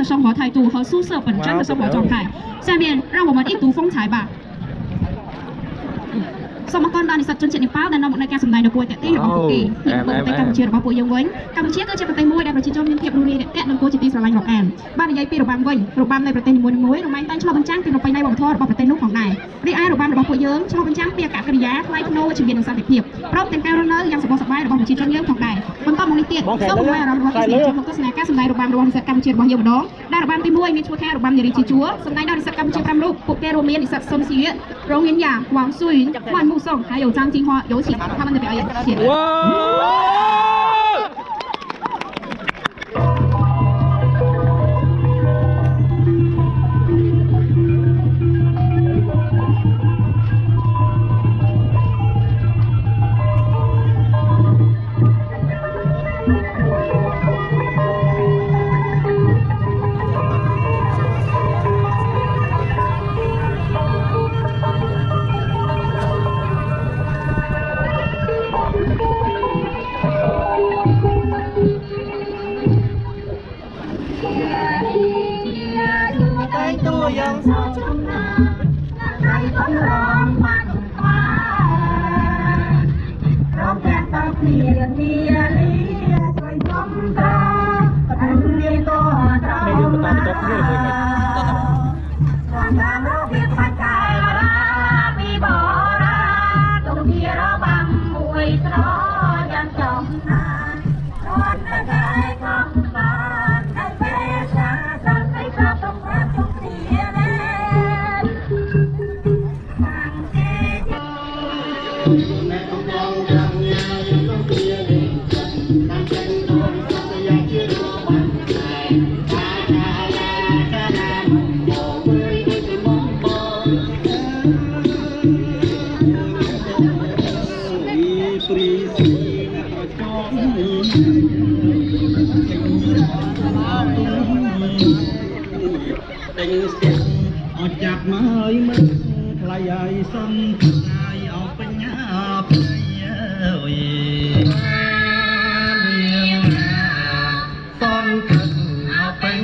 的生活态度和宿舍本真的生活状态。下面让我们一睹风采吧。សូមអរគុណដល់និស្សិតជនជាតិនេប៉ាល់ដែលនាំមកនៅការសម្ដែងដ៏គួរទាក់ទាញរបស់ពួកគេពីប្រទេសកម្ពុជារបស់ពួកយើងវិញកម្ពុជាគឺជាប្រទេសមួយដែលប្រជាជនមានភាពរស់រាយរាក់ទាក់និងគួរជាទីស្រឡាញ់រាប់អានបាននិយាយពីរបាំវិញរបាំនៃប្រទេសនីមួយៗរមែងតែឆ្លុះបញ្ចាំងពីប្រពៃណីវប្បធម៌របស់ប្រទេសនោះផងដែររីឯរបាំរបស់ពួកយើងឆ្លុះបញ្ចាំងពីអាកប្បកិរិយាថ្លៃថ្នូរជីវិតនិងសន្តិភាពព្រមទាំងការរស់នៅយ៉ាងសុខសប្បាយរបស់ប្រជាជនយើងផងដែរបន្តមកនេះទៀតសូមអរគុណអារម្មណ៍របស់ទស្សនិកជនមកទស្សនាការសម្ដែងរបាំរបស់និស្សិតកម្ពុជារបស់យើងម្ដងដែលរបាំទី1មានឈ្មោះថារបាំនារីជាជួរសម្ដែងដោយនិស្សិតកម្ពុជា5រូបពួកគេរួមមាននិស្សិតសុនស៊ីរងញយ៉ាវ៉ាងស៊ុយវ៉ាន់មូសុង还有张金花有请他们的表演，谢谢。yang sempurna, hai tolong manusia, roket tapi dia soi somta, dia toh drama, somta roket pakai api bora, tung dia robang mui tro yang somna, roket pakai somta. Chặt mới mất lại ai xong ai ở bên nhà ơi son thật ở bên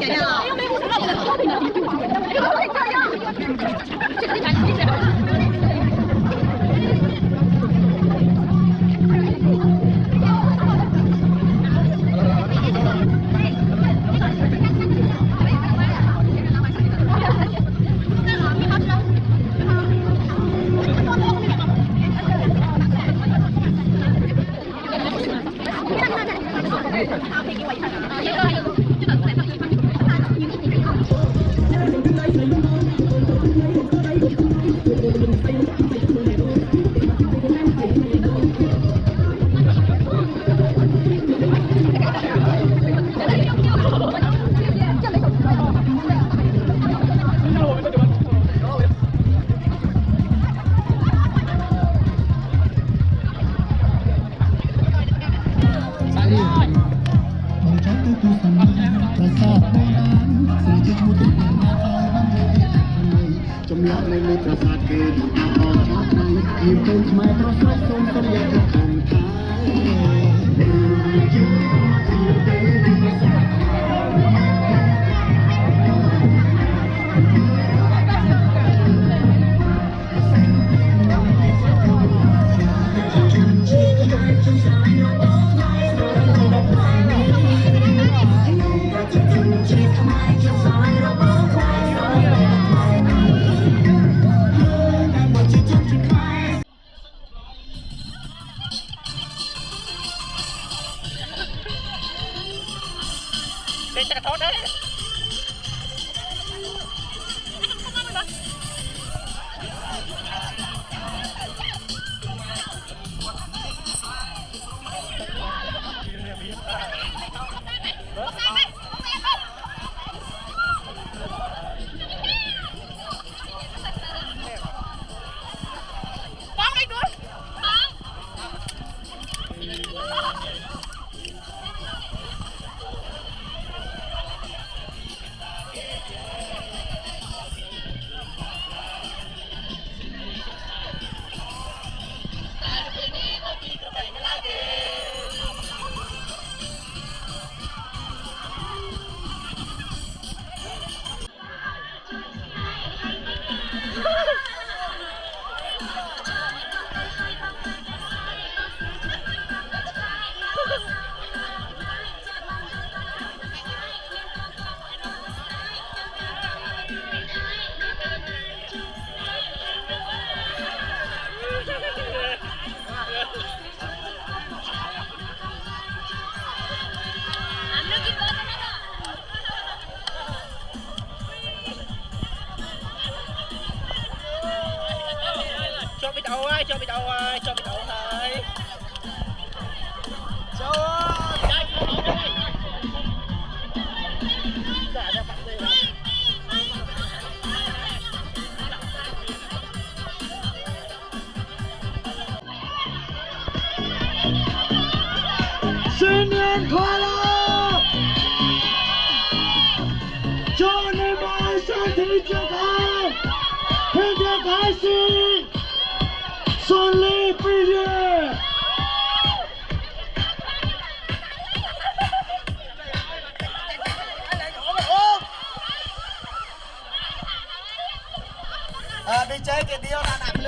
钱了。ប្រាសាទបុរាណស្រជិតមួយទឹកមកហើយចម្លាក់នៅលើប្រាសាទគេនឹងអបអរចោលថ្ងៃមានពូនខ្មែរប្រស្រ័យសូមសូមយកទៅខាងថៃជាទេប្រាសាទcho bị đầu ơi, cho bị đầu ơi, cho bị đầu ơi. Cho新年快乐！祝你们身体健康，天天开心，顺利毕业。DJ គេđiêuដាក់ដាក់ភ្លើ